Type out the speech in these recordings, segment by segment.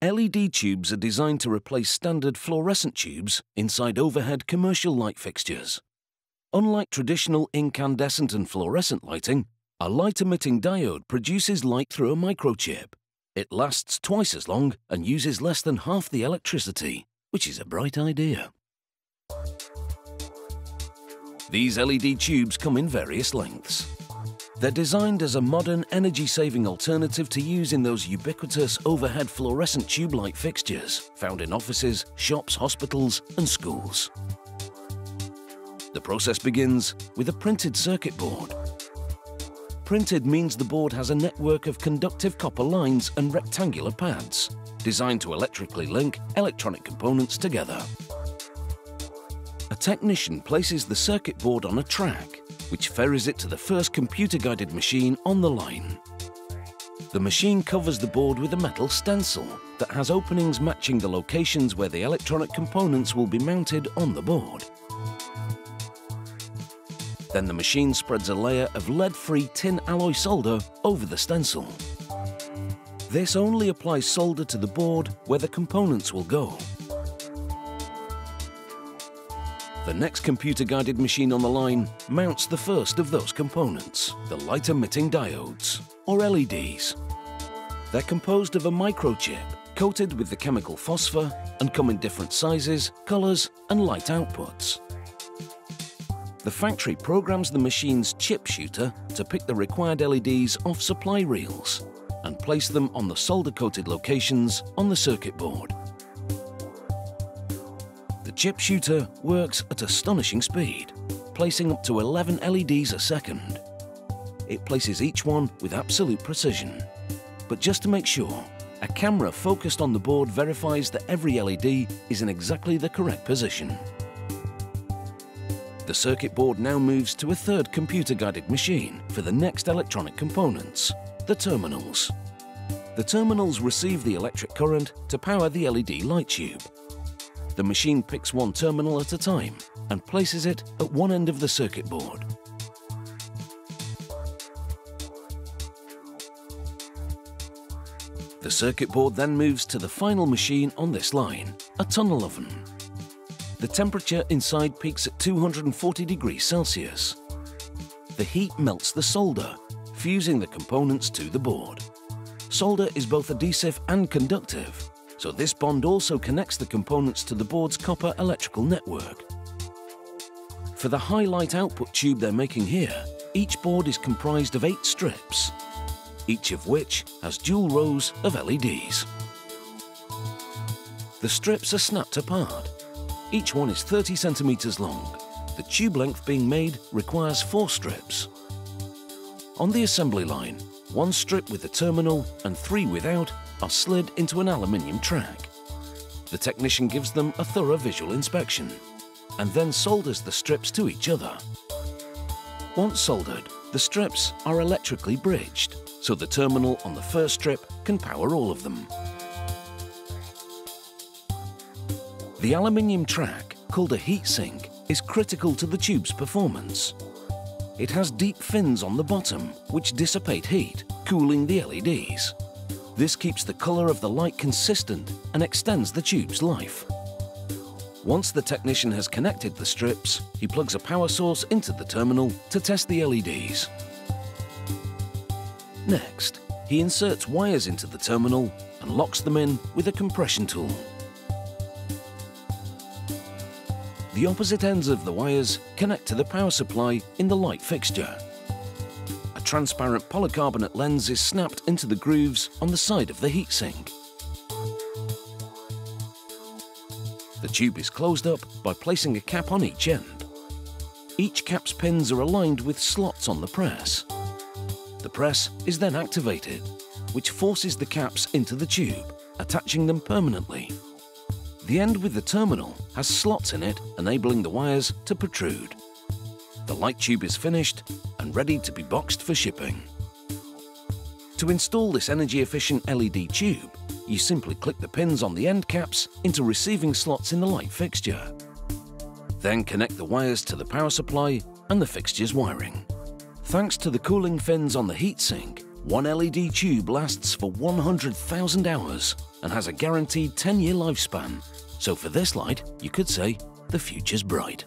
LED tubes are designed to replace standard fluorescent tubes inside overhead commercial light fixtures. Unlike traditional incandescent and fluorescent lighting, a light-emitting diode produces light through a microchip. It lasts twice as long and uses less than half the electricity, which is a bright idea. These LED tubes come in various lengths. They're designed as a modern, energy-saving alternative to use in those ubiquitous overhead fluorescent tube light fixtures found in offices, shops, hospitals, and schools. The process begins with a printed circuit board. Printed means the board has a network of conductive copper lines and rectangular pads, designed to electrically link electronic components together. A technician places the circuit board on a track, which ferries it to the first computer-guided machine on the line. The machine covers the board with a metal stencil that has openings matching the locations where the electronic components will be mounted on the board. Then the machine spreads a layer of lead-free tin alloy solder over the stencil. This only applies solder to the board where the components will go. The next computer-guided machine on the line mounts the first of those components, the light-emitting diodes, or LEDs. They're composed of a microchip coated with the chemical phosphor and come in different sizes, colors, and light outputs. The factory programs the machine's chip shooter to pick the required LEDs off supply reels and place them on the solder-coated locations on the circuit board. The chip shooter works at astonishing speed, placing up to 11 LEDs a second. It places each one with absolute precision. But just to make sure, a camera focused on the board verifies that every LED is in exactly the correct position. The circuit board now moves to a third computer-guided machine for the next electronic components, the terminals. The terminals receive the electric current to power the LED light tube. The machine picks one terminal at a time and places it at one end of the circuit board. The circuit board then moves to the final machine on this line, a tunnel oven. The temperature inside peaks at 240 degrees Celsius. The heat melts the solder, fusing the components to the board. Solder is both adhesive and conductive, so this bond also connects the components to the board's copper electrical network. For the high light output tube they're making here, each board is comprised of 8 strips, each of which has dual rows of LEDs. The strips are snapped apart. Each one is 30 centimeters long. The tube length being made requires 4 strips. On the assembly line, 1 strip with a terminal and 3 without are slid into an aluminium track. The technician gives them a thorough visual inspection and then solders the strips to each other. Once soldered, the strips are electrically bridged, so the terminal on the first strip can power all of them. The aluminium track, called a heatsink, is critical to the tube's performance. It has deep fins on the bottom, which dissipate heat, cooling the LEDs. This keeps the color of the light consistent and extends the tube's life. Once the technician has connected the strips, he plugs a power source into the terminal to test the LEDs. Next, he inserts wires into the terminal and locks them in with a compression tool. The opposite ends of the wires connect to the power supply in the light fixture. A transparent polycarbonate lens is snapped into the grooves on the side of the heatsink. The tube is closed up by placing a cap on each end. Each cap's pins are aligned with slots on the press. The press is then activated, which forces the caps into the tube, attaching them permanently. The end with the terminal has slots in it, enabling the wires to protrude. The light tube is finished and ready to be boxed for shipping. To install this energy-efficient LED tube, you simply click the pins on the end caps into receiving slots in the light fixture. Then connect the wires to the power supply and the fixture's wiring. Thanks to the cooling fins on the heatsink, one LED tube lasts for 100,000 hours and has a guaranteed 10-year lifespan. So for this light, you could say the future's bright.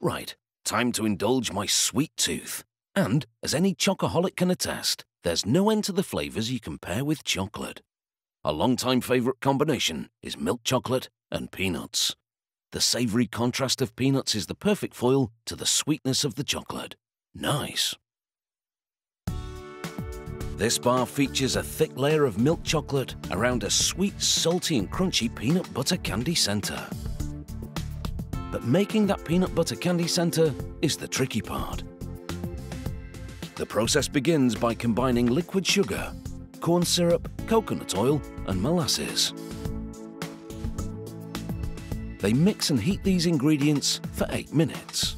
Right, time to indulge my sweet tooth. And, as any chocoholic can attest, there's no end to the flavours you can pair with chocolate. A long-time favourite combination is milk chocolate and peanuts. The savoury contrast of peanuts is the perfect foil to the sweetness of the chocolate. Nice. This bar features a thick layer of milk chocolate around a sweet, salty and crunchy peanut butter candy centre. But making that peanut butter candy centre is the tricky part. The process begins by combining liquid sugar, corn syrup, coconut oil and molasses. They mix and heat these ingredients for 8 minutes.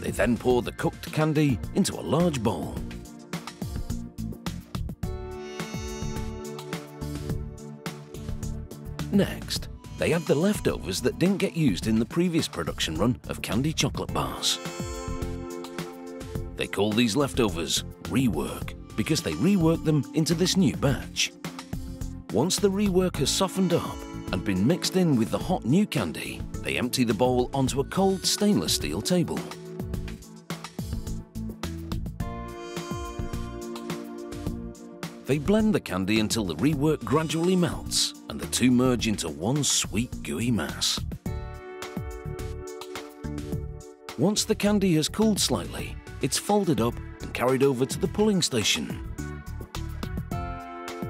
They then pour the cooked candy into a large bowl. Next, they add the leftovers that didn't get used in the previous production run of candy chocolate bars. They call these leftovers rework because they rework them into this new batch. Once the rework has softened up and been mixed in with the hot new candy, they empty the bowl onto a cold stainless steel table. They blend the candy until the rework gradually melts and the two merge into one sweet, gooey mass. Once the candy has cooled slightly, it's folded up and carried over to the pulling station.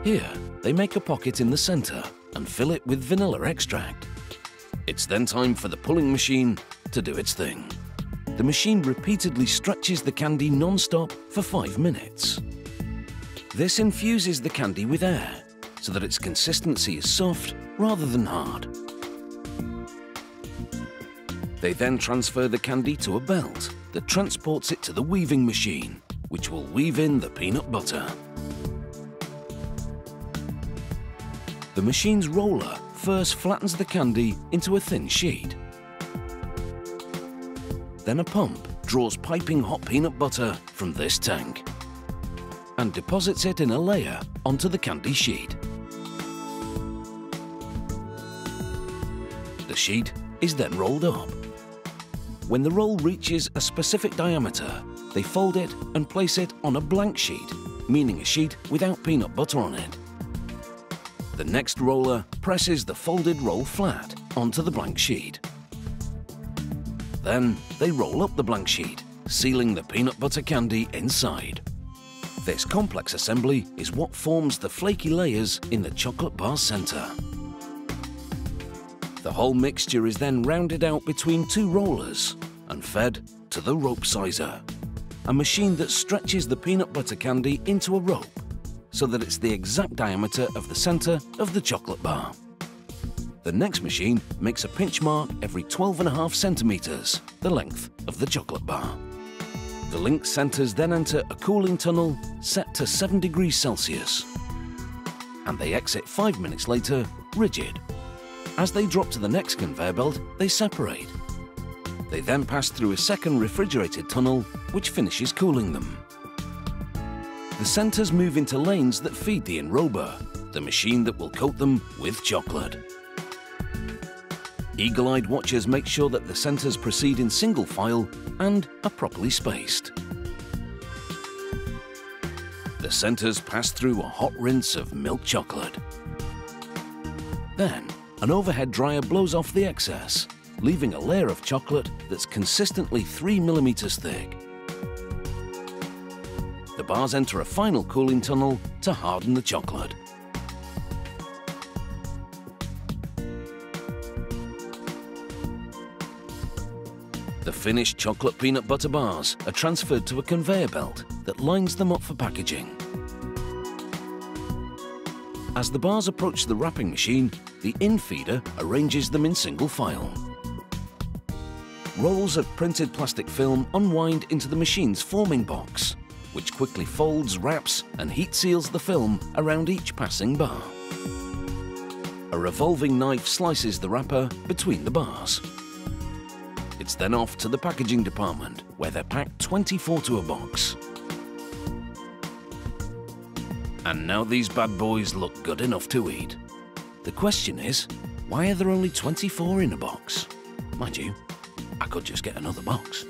Here, they make a pocket in the centre and fill it with vanilla extract. It's then time for the pulling machine to do its thing. The machine repeatedly stretches the candy non-stop for 5 minutes. This infuses the candy with air so that its consistency is soft rather than hard. They then transfer the candy to a belt that transports it to the weaving machine, which will weave in the peanut butter. The machine's roller first flattens the candy into a thin sheet. Then a pump draws piping hot peanut butter from this tank and deposits it in a layer onto the candy sheet. The sheet is then rolled up. When the roll reaches a specific diameter, they fold it and place it on a blank sheet, meaning a sheet without peanut butter on it. The next roller presses the folded roll flat onto the blank sheet. Then they roll up the blank sheet, sealing the peanut butter candy inside. This complex assembly is what forms the flaky layers in the chocolate bar centre. The whole mixture is then rounded out between two rollers and fed to the rope sizer, a machine that stretches the peanut butter candy into a rope so that it's the exact diameter of the centre of the chocolate bar. The next machine makes a pinch mark every 12.5 centimetres, the length of the chocolate bar. The linked centres then enter a cooling tunnel set to 7 degrees Celsius, and they exit 5 minutes later, rigid. As they drop to the next conveyor belt, they separate. They then pass through a second refrigerated tunnel, which finishes cooling them. The centres move into lanes that feed the enrober, the machine that will coat them with chocolate. Eagle-eyed watchers make sure that the centres proceed in single file and are properly spaced. The centres pass through a hot rinse of milk chocolate. Then, an overhead dryer blows off the excess, leaving a layer of chocolate that's consistently 3 millimeters thick. The bars enter a final cooling tunnel to harden the chocolate. The finished chocolate peanut butter bars are transferred to a conveyor belt that lines them up for packaging. As the bars approach the wrapping machine, the in-feeder arranges them in single file. Rolls of printed plastic film unwind into the machine's forming box, which quickly folds, wraps, and heat seals the film around each passing bar. A revolving knife slices the wrapper between the bars. It's then off to the packaging department, where they're packed 24 to a box. And now these bad boys look good enough to eat. The question is, why are there only 24 in a box? Mind you, I could just get another box.